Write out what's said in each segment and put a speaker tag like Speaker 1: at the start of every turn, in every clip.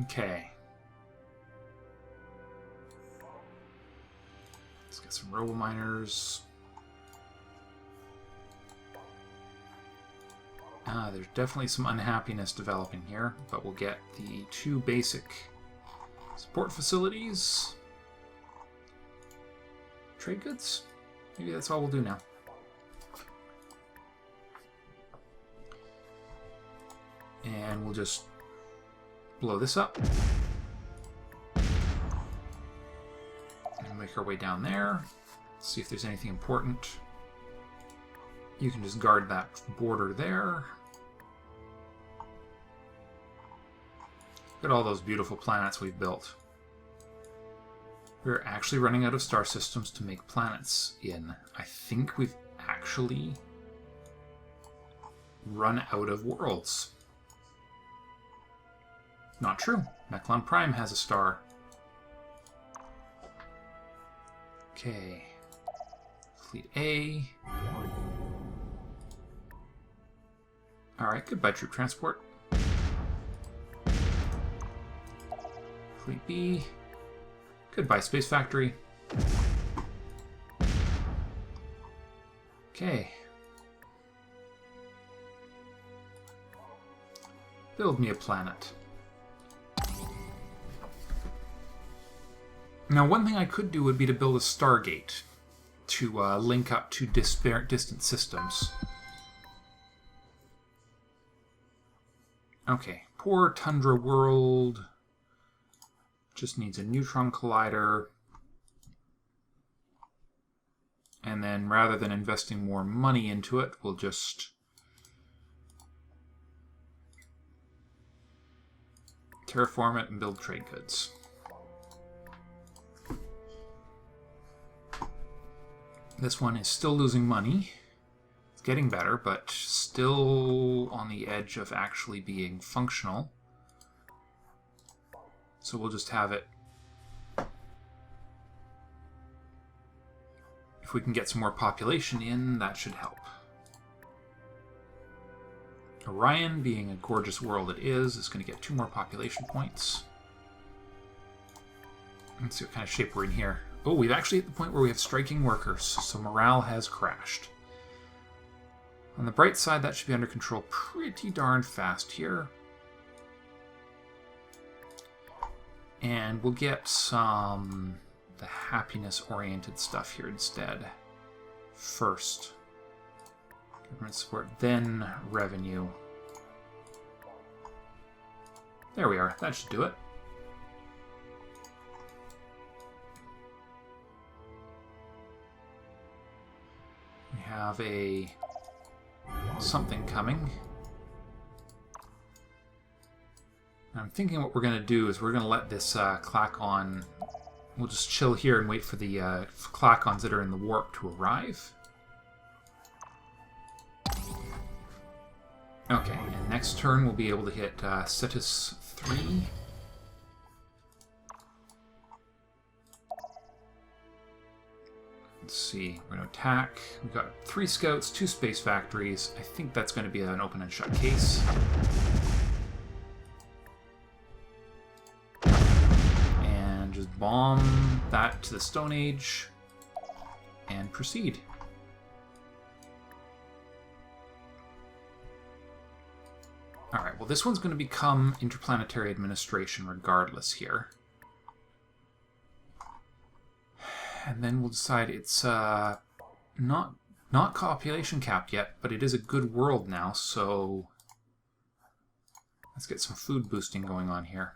Speaker 1: Okay. Let's get some robo-miners. There's definitely some unhappiness developing here, but we'll get the 2 basic support facilities. Trade goods? Maybe that's all we'll do now. And we'll just blow this up. And make our way down there. See if there's anything important. You can just guard that border there. Look at all those beautiful planets we've built. We're actually running out of star systems to make planets in. I think we've actually run out of worlds. Not true. Meklar Prime has a star. Okay. Fleet A. Alright, goodbye troop transport. Fleet B. Goodbye Space Factory. Okay. Build me a planet. Now, one thing I could do would be to build a Stargate to link up to distant systems. Okay, poor Tundra world. Just needs a neutron collider. And then rather than investing more money into it, we'll just terraform it and build trade goods. This one is still losing money. It's getting better, but still on the edge of actually being functional. So we'll just have it. If we can get some more population in, that should help. Orion, being a gorgeous world it is going to get 2 more population points. Let's see what kind of shape we're in here. Oh, we've actually hit the point where we have striking workers, so morale has crashed. On the bright side, that should be under control pretty darn fast here. And we'll get some the happiness-oriented stuff here instead. First. Government support, then revenue. There we are. That should do it. We have a something coming. I'm thinking what we're going to do is we're going to let this clack on. We'll just chill here and wait for the clackons that are in the warp to arrive. Okay, and next turn we'll be able to hit Cetus 3. Let's see, we're going to attack. We've got 3 scouts, 2 space factories. I think that's going to be an open and shut case. And just bomb that to the Stone Age and proceed. Alright, well this one's going to become interplanetary administration regardless here. And then we'll decide it's not population capped yet, but it is a good world now, so let's get some food boosting going on here.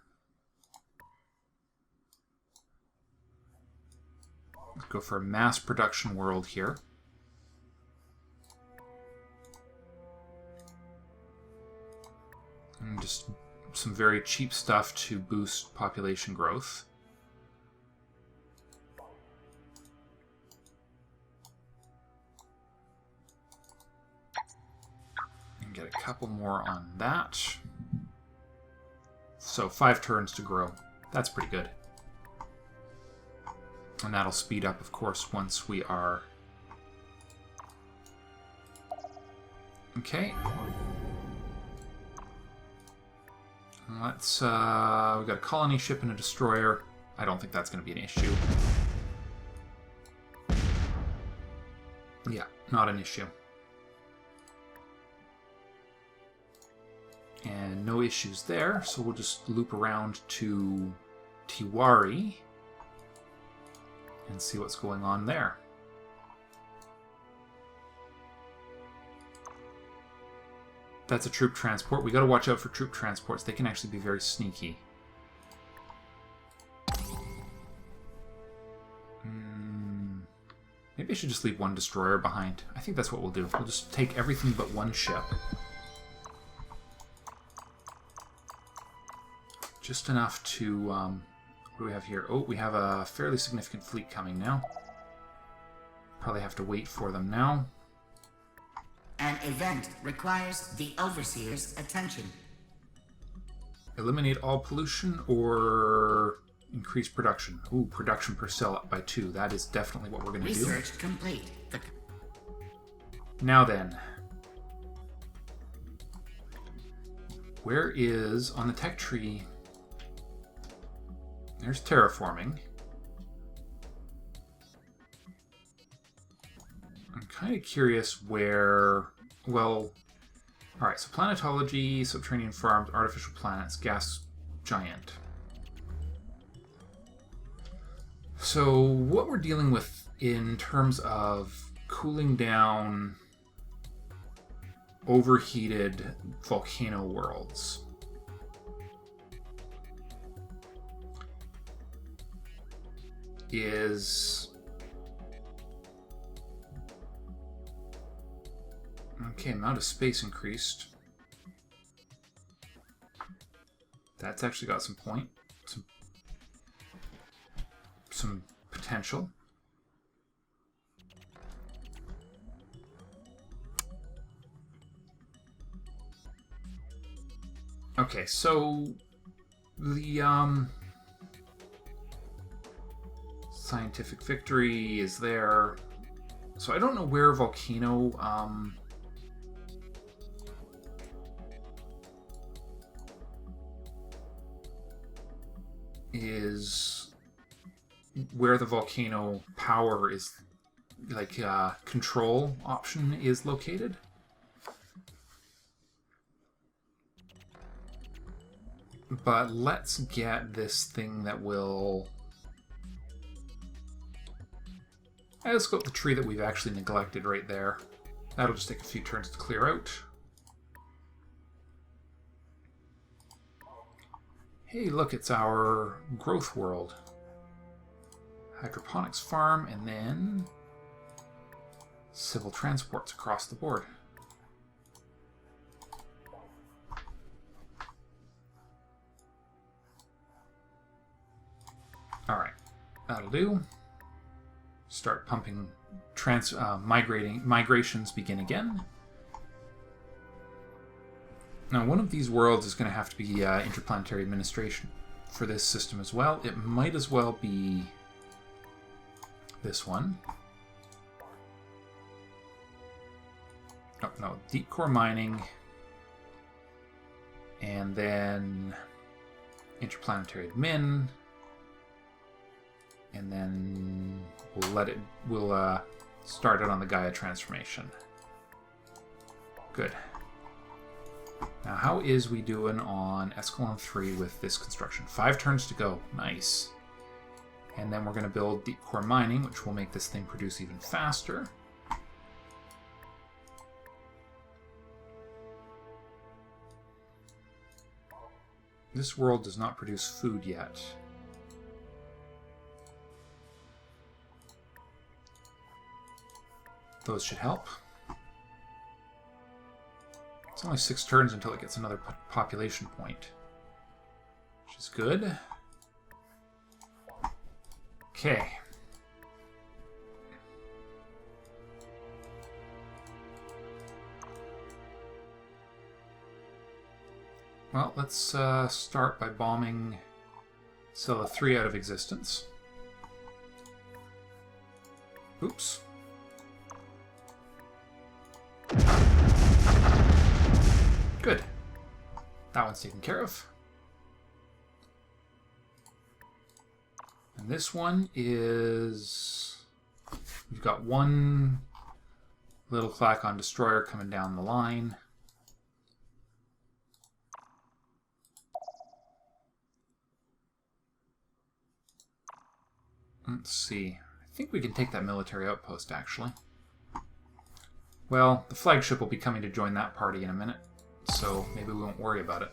Speaker 1: Let's go for a mass production world here. And just some very cheap stuff to boost population growth. And get a couple more on that. So 5 turns to grow. That's pretty good. And that'll speed up, of course, once we are... Okay. Let's, we've got a colony ship and a destroyer. I don't think that's going to be an issue. Yeah, not an issue. And no issues there, so we'll just loop around to Tiwari and see what's going on there. That's a troop transport. We got to watch out for troop transports. They can actually be very sneaky. Maybe I should just leave one destroyer behind. I think that's what we'll do. We'll just take everything but one ship. Just enough to... what do we have here? Oh, we have a fairly significant fleet coming now. Probably have to wait for them now.
Speaker 2: An event requires the Overseer's attention.
Speaker 1: Eliminate all pollution or increase production. Ooh, production per cell up by 2. That is definitely what we're going to do.
Speaker 2: Research complete.
Speaker 1: Now then. Where is, on the tech tree, there's terraforming. I'm kind of curious where, well, alright, so planetology, subterranean farms, artificial planets, gas giant. So what we're dealing with in terms of cooling down overheated volcano worlds is... Okay, amount of space increased. That's actually got some point. Some potential. Okay, so the scientific victory is there. So I don't know where Volcano is, where the volcano power is, like, control option is located. But let's get this thing that will... Let's go with the tree that we've actually neglected right there. That'll just take a few turns to clear out. Hey, look, it's our growth world. Hydroponics farm, and then civil transports across the board. Alright, that'll do. Start pumping, migrations begin again. Now, one of these worlds is going to have to be interplanetary administration for this system as well. It might as well be this one. Oh, no, deep core mining. And then interplanetary admin. And then we'll start it on the Gaia transformation. Good. Now, how is we doing on Escalon 3 with this construction? 5 turns to go. Nice. And then we're going to build deep core mining, which will make this thing produce even faster. This world does not produce food yet. Those should help. It's only 6 turns until it gets another population point, which is good. Okay. Well, let's start by bombing Cella 3 out of existence. Oops. Good. That one's taken care of. And this one is... We've got one little Klakon destroyer coming down the line. Let's see. I think we can take that military outpost, actually. Well, the flagship will be coming to join that party in a minute, so maybe we won't worry about it.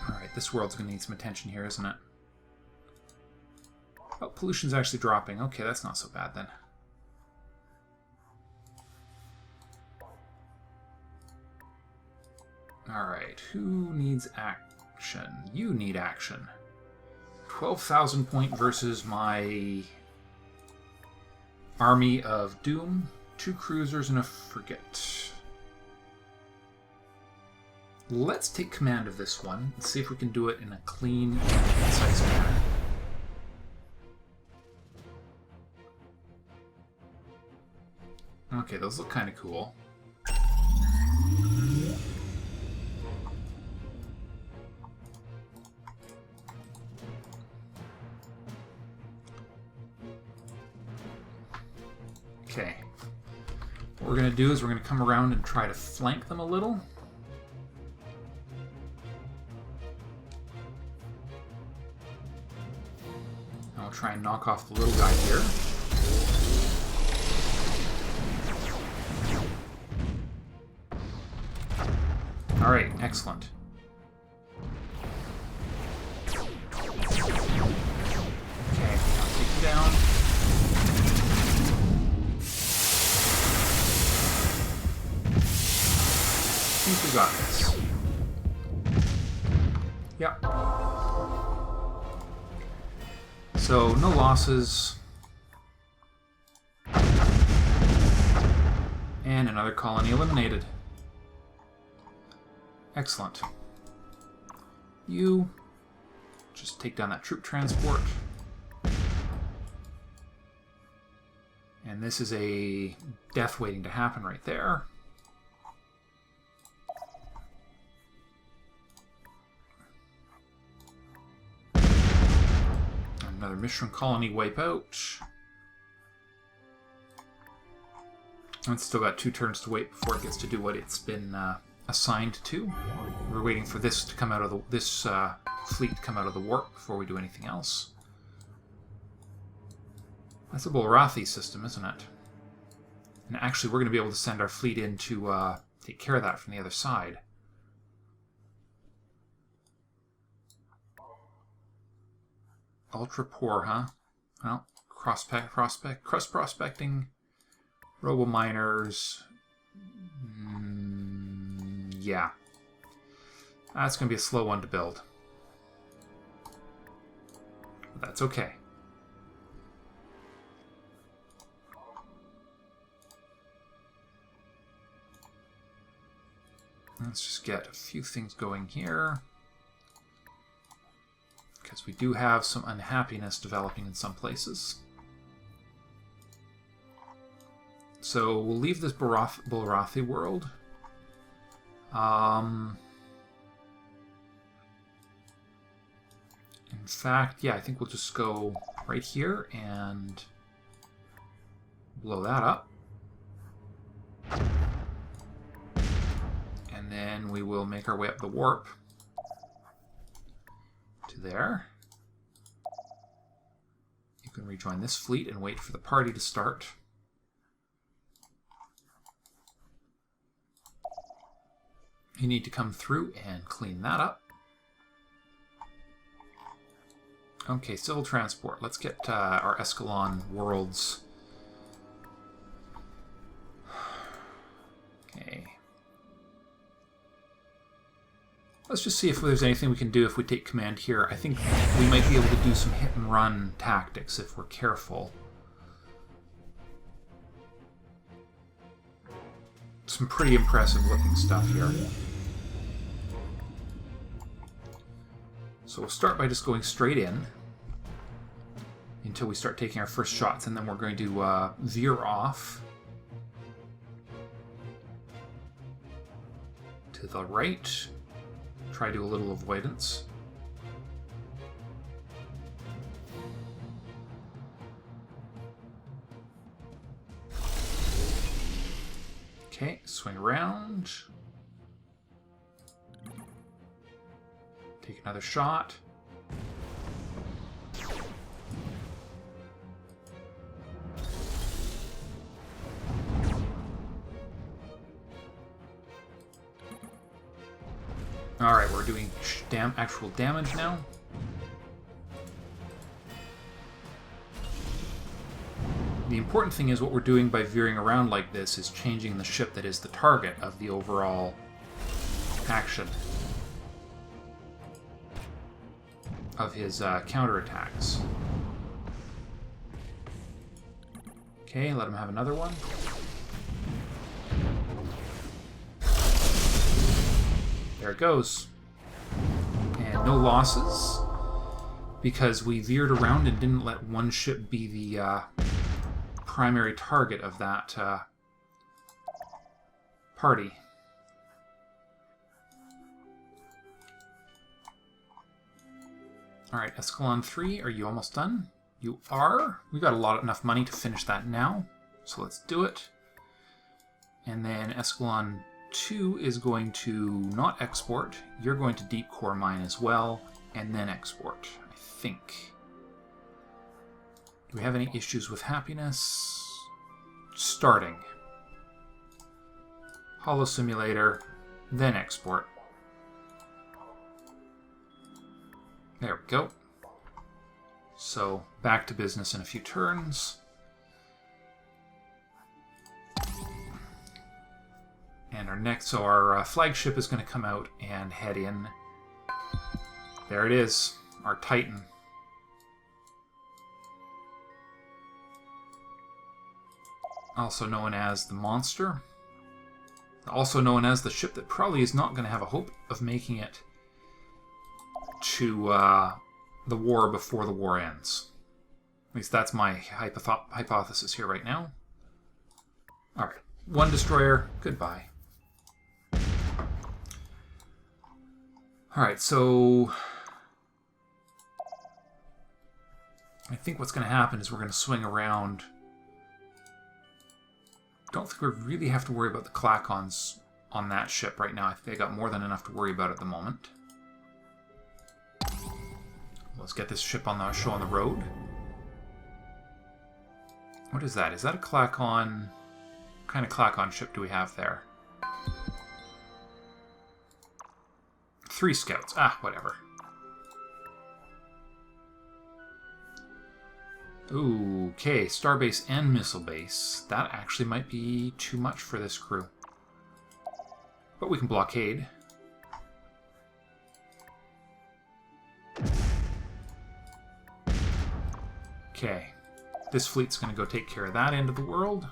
Speaker 1: Alright, this world's going to need some attention here, isn't it? Oh, pollution's actually dropping. Okay, that's not so bad then. Alright, who needs action? You need action. 12,000 point versus my army of doom. 2 cruisers and a frigate. Let's take command of this one and see if we can do it in a clean and concise manner. Okay, those look kind of cool. Okay. What we're going to do is we're going to come around and try to flank them a little. I'll try and knock off the little guy here. Alright, excellent. Okay, I'll take you down. I think we got this. Yep. So, no losses. And another colony eliminated. Excellent. You just take down that troop transport. And this is a death waiting to happen right there. Another Mishran colony wipeout. And it's still got 2 turns to wait before it gets to do what it's been assigned to. We're waiting for this to come out of this fleet to come out of the warp before we do anything else. That's a Bulrathi system, isn't it? And actually, we're going to be able to send our fleet in to take care of that from the other side. Ultra poor, huh? Well, cross prospecting, robo miners. Yeah. That's going to be a slow one to build. But that's okay. Let's just get a few things going here. Because we do have some unhappiness developing in some places. So we'll leave this Bulrathi world. In fact, yeah, I think we'll just go right here and blow that up. And then we will make our way up the warp to there. You can rejoin this fleet and wait for the party to start. You need to come through and clean that up. Okay, civil transport. Let's get our Escalon worlds. Okay. Let's just see if there's anything we can do if we take command here. I think we might be able to do some hit-and-run tactics if we're careful. Some pretty impressive-looking stuff here. So we'll start by just going straight in until we start taking our first shots, and then we're going to veer off to the right. Try to do a little avoidance. Okay, swing around. Take another shot. Alright, we're doing actual damage now. The important thing is what we're doing by veering around like this is changing the ship that is the target of the overall action of his counterattacks. Okay, let him have another one. There it goes. And no losses, because we veered around and didn't let one ship be the primary target of that party. Alright, Escalon 3, are you almost done? You are. We've got enough money to finish that now, so let's do it. And then Escalon 2 is going to not export. You're going to deep core mine as well, and then export, I think. Do we have any issues with happiness? Starting. Holo simulator, then export. There we go. So, back to business in a few turns. And our flagship is going to come out and head in. There it is, our Titan. Also known as the Monster. Also known as the ship that probably is not going to have a hope of making it to the war before the war ends. At least that's my hypothesis here right now. Alright, one destroyer, goodbye. Alright, so I think what's going to happen is we're going to swing around. Don't think we really have to worry about the Clacons on that ship right now. I think they got more than enough to worry about at the moment. Let's get this ship on the show on the road. What is that? Is that a Clacon? What kind of Clacon ship do we have there? 3 scouts. Ah, whatever. Ooh, okay, starbase and missile base. That actually might be too much for this crew. But we can blockade. Okay, this fleet's going to go take care of that end of the world.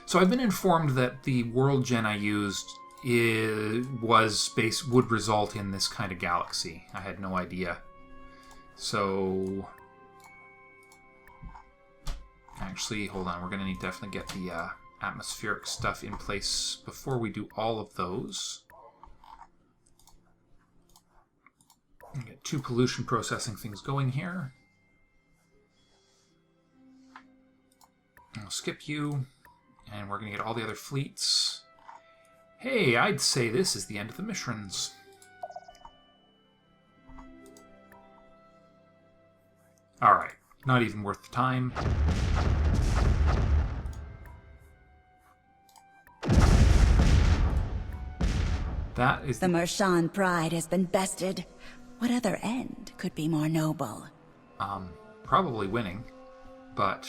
Speaker 1: So I've been informed that the world gen I used would result in this kind of galaxy. I had no idea. So actually, hold on. We're going to need to definitely get the atmospheric stuff in place before we do all of those. Get 2 pollution processing things going here. I'll skip you, and we're going to get all the other fleets. Hey, I'd say this is the end of the missions. Alright, not even worth the time. That is
Speaker 3: the Mershan pride has been bested. What other end could be more noble?
Speaker 1: Probably winning, but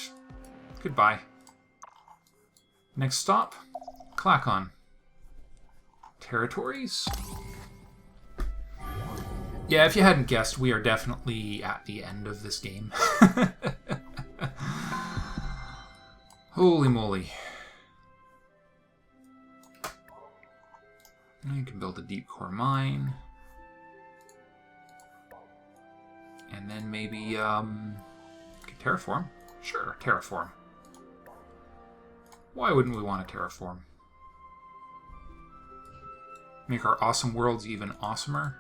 Speaker 1: goodbye. Next stop, Clacon. Territories? Yeah, if you hadn't guessed, we are definitely at the end of this game. Holy moly. You can build a deep core mine. And then maybe, terraform? Sure, terraform. Why wouldn't we want to terraform? Make our awesome worlds even awesomer.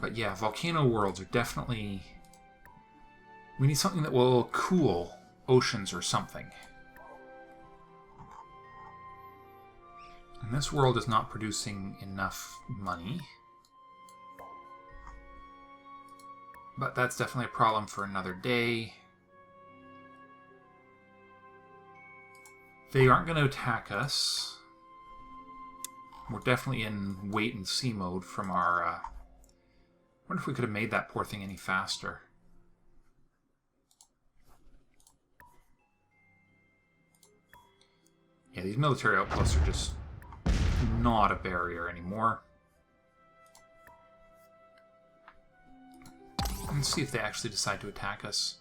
Speaker 1: But yeah, volcano worlds are definitely... We need something that will cool oceans or something. And this world is not producing enough money. But that's definitely a problem for another day. They aren't going to attack us. We're definitely in wait-and-see mode from our... I wonder if we could have made that poor thing any faster. Yeah, these military outposts are just not a barrier anymore. Let's see if they actually decide to attack us.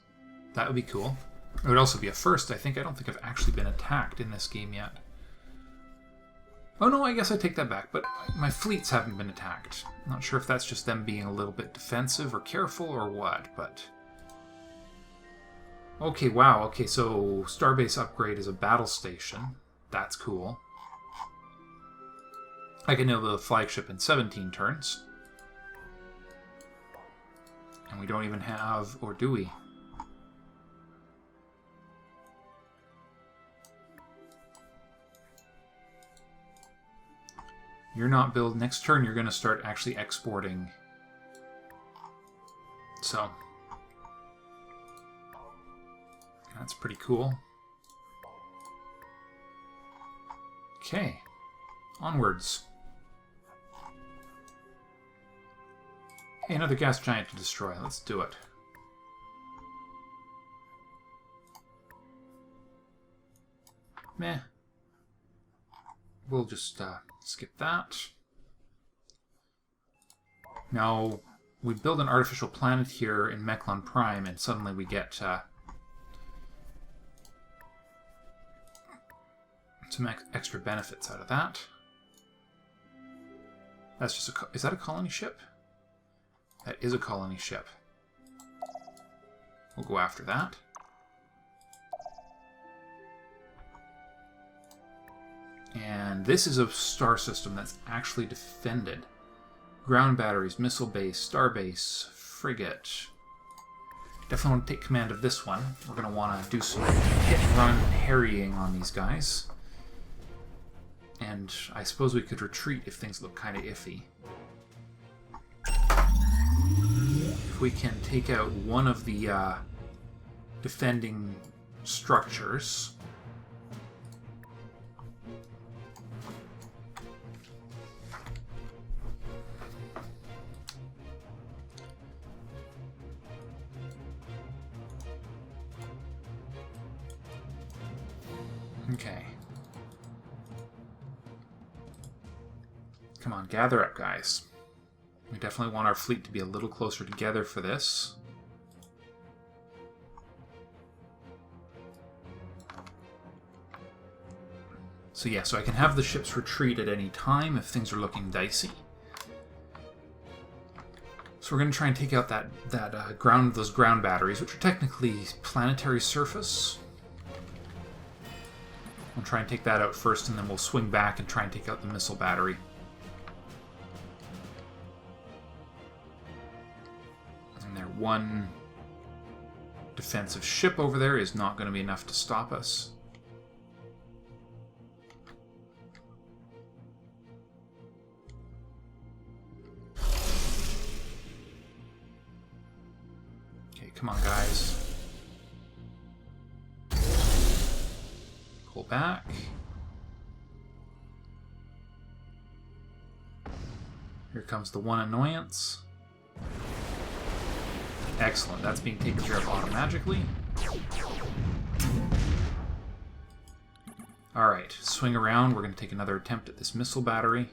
Speaker 1: That would be cool. It would also be a first, I think. I don't think I've actually been attacked in this game yet. Oh no, I guess I take that back, but my fleets haven't been attacked. I'm not sure if that's just them being a little bit defensive or careful or what, but... Okay, wow, okay, so Starbase upgrade is a battle station. That's cool. I can nail the flagship in 17 turns. And we don't even have... Or do we? You're not build. Next turn, you're going to start actually exporting. So. That's pretty cool. Okay. Onwards. Hey, another gas giant to destroy. Let's do it. Meh. We'll just skip that. Now, we build an artificial planet here in Meklar Prime, and suddenly we get some extra benefits out of that. That's just a... Is that a colony ship? That is a colony ship. We'll go after that. And this is a star system that's actually defended. Ground batteries, missile base, star base, frigate. Definitely want to take command of this one. We're going to want to do some hit-and-run harrying on these guys. And I suppose we could retreat if things look kind of iffy. If we can take out one of the defending structures... Okay. Come on, gather up, guys. We definitely want our fleet to be a little closer together for this. So yeah, so I can have the ships retreat at any time if things are looking dicey. So we're going to try and take out those ground batteries, which are technically planetary surface. We'll try and take that out first, and then we'll swing back and try and take out the missile battery. And their one defensive ship over there is not going to be enough to stop us. Okay, come on, guys. Pull back. Here comes the one annoyance. Excellent. That's being taken care of automatically. Alright, swing around. We're going to take another attempt at this missile battery.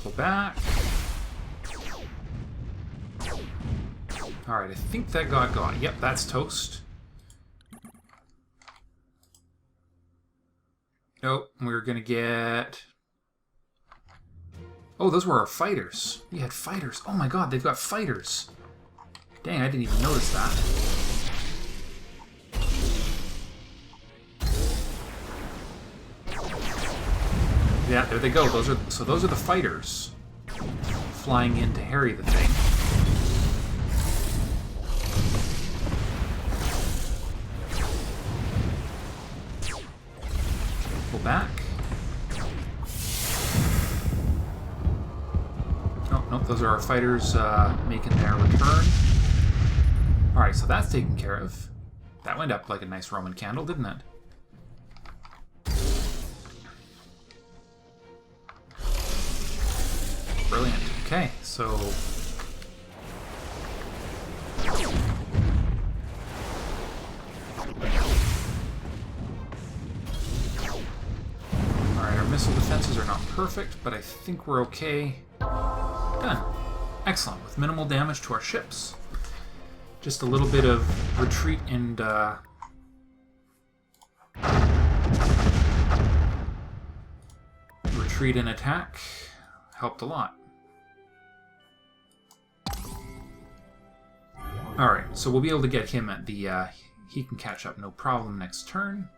Speaker 1: Pull back. Alright, I think that got. Yep, that's toast. Nope, we're gonna get... Oh, those were our fighters. We had fighters. Oh my god, they've got fighters. Dang, I didn't even notice that. Yeah, there they go. Those are the fighters flying in to harry the thing. Pull back. Oh, nope, those are our fighters making their return. Alright, so that's taken care of. That went up like a nice Roman candle, didn't it? Brilliant. Okay, so... Alright, our missile defenses are not perfect, but I think we're okay. Done. Excellent, with minimal damage to our ships. Just a little bit of retreat and, retreat and attack helped a lot. Alright, so we'll be able to get him at the, he can catch up no problem next turn.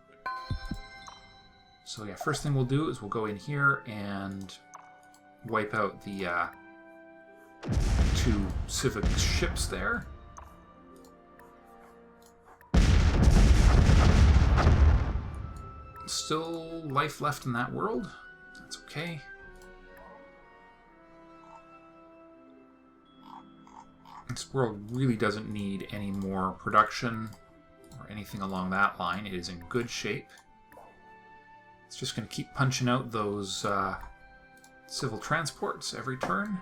Speaker 1: So yeah, first thing we'll do is we'll go in here and wipe out the, 2 civic ships there. Still life left in that world. That's okay. This world really doesn't need any more production or anything along that line. It is in good shape. It's just going to keep punching out those civil transports every turn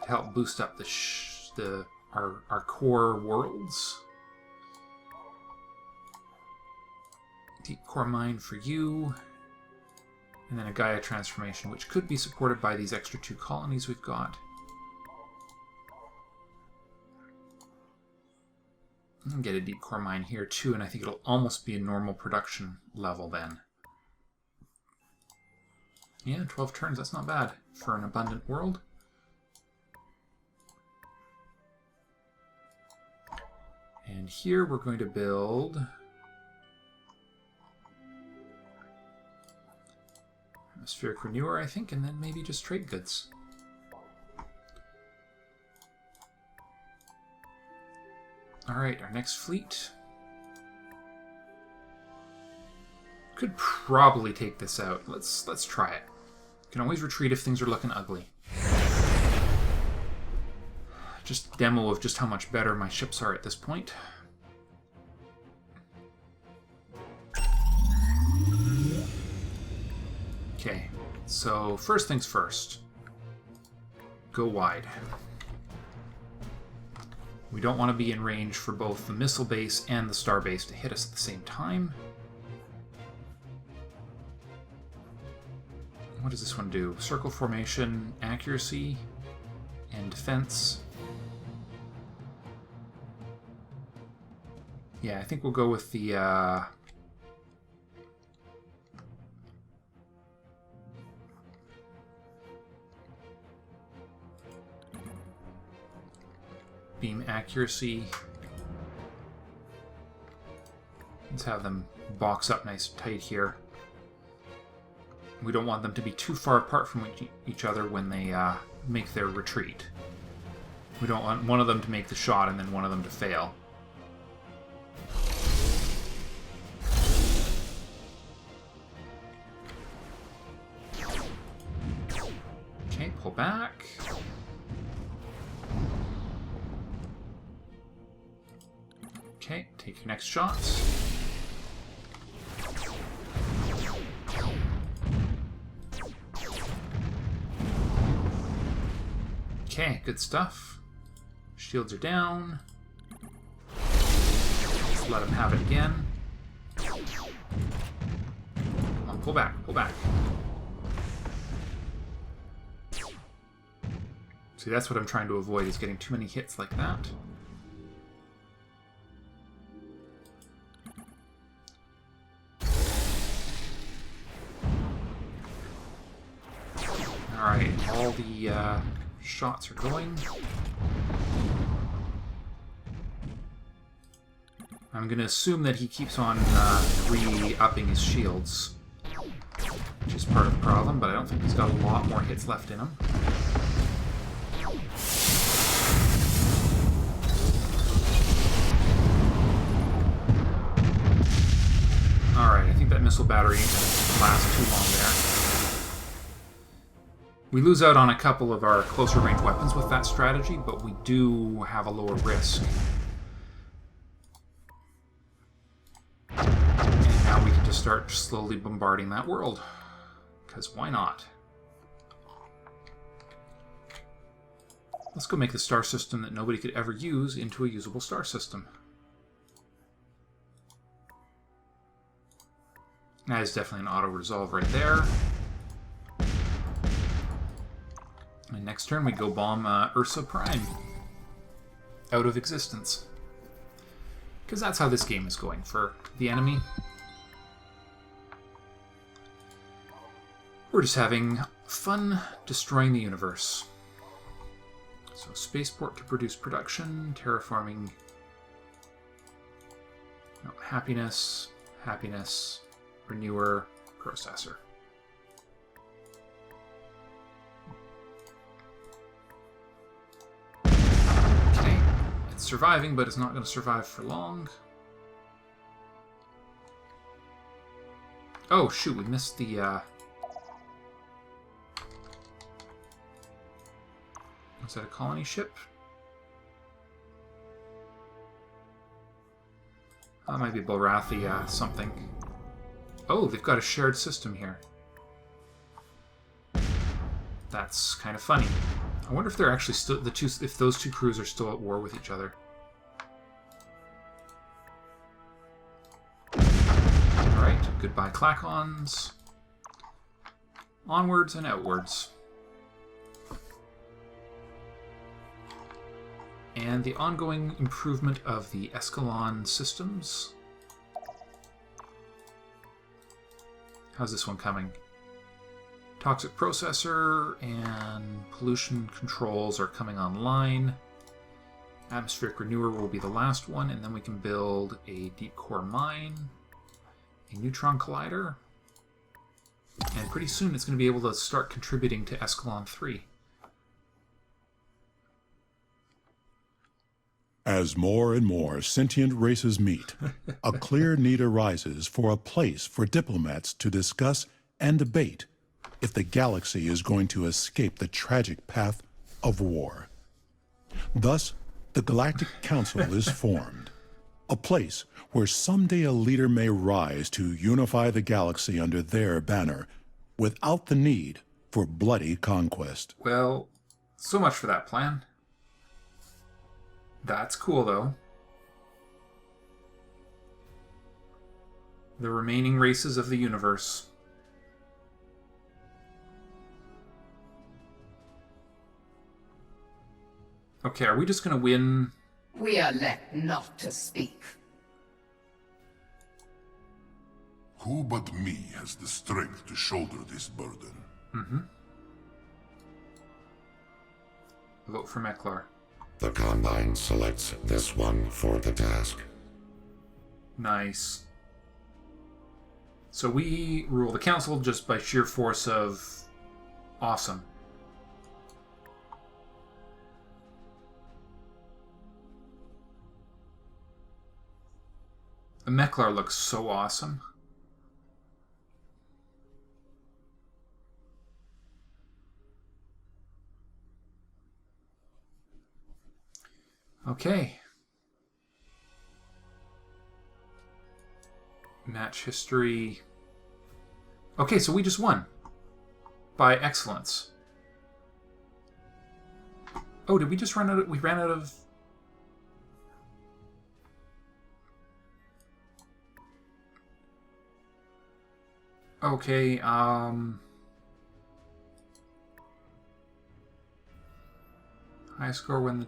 Speaker 1: to help boost up our core worlds. Deep core mine for you, and then a Gaia transformation, which could be supported by these extra 2 colonies we've got. I can get a deep core mine here too, and I think it'll almost be a normal production level then. Yeah, 12 turns, that's not bad for an abundant world. And here we're going to build atmospheric renewer, I think, and then maybe just trade goods. Alright, our next fleet. Could probably take this out. Let's try it. Can always retreat if things are looking ugly. Just a demo of just how much better my ships are at this point. Okay, so first things first. Go wide. We don't want to be in range for both the missile base and the star base to hit us at the same time. What does this one do? Circle formation, accuracy, and defense. Yeah, I think we'll go with the beam accuracy. Let's have them box up nice and tight here. We don't want them to be too far apart from each other when they make their retreat. We don't want one of them to make the shot and then one of them to fail. Okay, pull back. Okay, take your next shots. Okay, good stuff. Shields are down. Just let him have it again. Come on, pull back, pull back. See, that's what I'm trying to avoid, is getting too many hits like that. Alright, all the shots are going. I'm going to assume that he keeps on re-upping his shields, which is part of the problem, but I don't think he's got a lot more hits left in him. Alright, I think that missile battery ain't going to last too long there. We lose out on a couple of our closer range weapons with that strategy, but we do have a lower risk. And now we can just start slowly bombarding that world. Because why not? Let's go make the star system that nobody could ever use into a usable star system. That is definitely an auto-resolve right there. And next turn we go bomb Ursa Prime. Out of existence. Because that's how this game is going for the enemy. We're just having fun destroying the universe. So spaceport to produce production, terraforming, no, happiness, happiness, renewer, processor. Okay, it's surviving, but it's not going to survive for long. Oh shoot, we missed the is that a colony ship? That might be Borathi something. Oh, they've got a shared system here. That's kind of funny. I wonder if they're actually still if those two crews are still at war with each other. All right, goodbye Clacons. Onwards and outwards. And the ongoing improvement of the Escalon systems. How's this one coming? Toxic processor and pollution controls are coming online. Atmospheric renewer will be the last one, and then we can build a deep core mine, a neutron collider, and pretty soon it's going to be able to start contributing to Escalon 3.
Speaker 4: As more and more sentient races meet, a clear need arises for a place for diplomats to discuss and debate if the galaxy is going to escape the tragic path of war. Thus, the Galactic Council is formed, a place where someday a leader may rise to unify the galaxy under their banner without the need for bloody conquest.
Speaker 1: Well, so much for that plan. That's cool, though. The remaining races of the universe. Okay, are we just going to win?
Speaker 5: We are left not to speak.
Speaker 6: Who but me has the strength to shoulder this burden?
Speaker 1: Mm-hmm. Vote for Meklar.
Speaker 7: The Combine selects this one for the task.
Speaker 1: Nice. So we rule the council just by sheer force of awesome. The Meklar looks so awesome. Okay. Match history. Okay, so we just won. By excellence. Oh, did we just run out of... We ran out of... Okay, high score when the...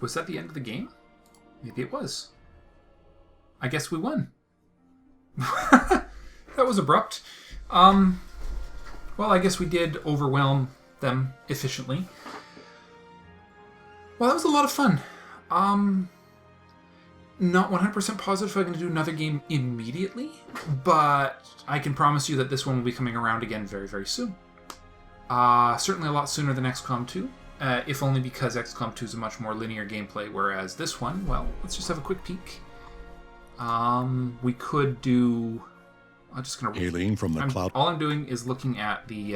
Speaker 1: Was that the end of the game? Maybe it was. I guess we won. That was abrupt. Well, I guess we did overwhelm them efficiently. Well, that was a lot of fun. Not 100% positive if I'm going to do another game immediately, but I can promise you that this one will be coming around again very, very soon. Certainly a lot sooner than XCOM 2, if only because XCOM 2 is a much more linear gameplay, whereas this one, well, let's just have a quick peek. We could do... I'm just going to...
Speaker 4: Alien from the cloud.
Speaker 1: All I'm doing is looking at the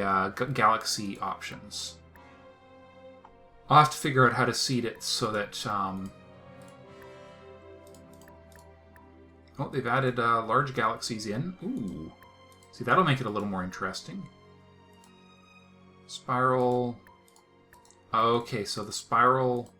Speaker 1: galaxy options. I'll have to figure out how to seed it so that... Oh, they've added large galaxies in. Ooh. See, that'll make it a little more interesting. Spiral. Okay, so the spiral...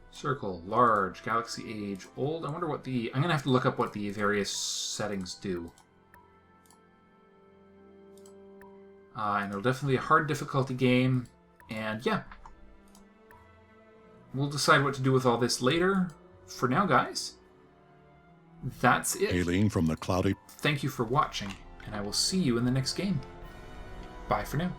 Speaker 1: Circle, large, galaxy age, old. I wonder what the... I'm going to have to look up what the various settings do. And it'll definitely be a hard difficulty game. And yeah. We'll decide what to do with all this later. For now, guys, that's it.
Speaker 4: Alien from the cloudy...
Speaker 1: Thank you for watching, and I will see you in the next game. Bye for now.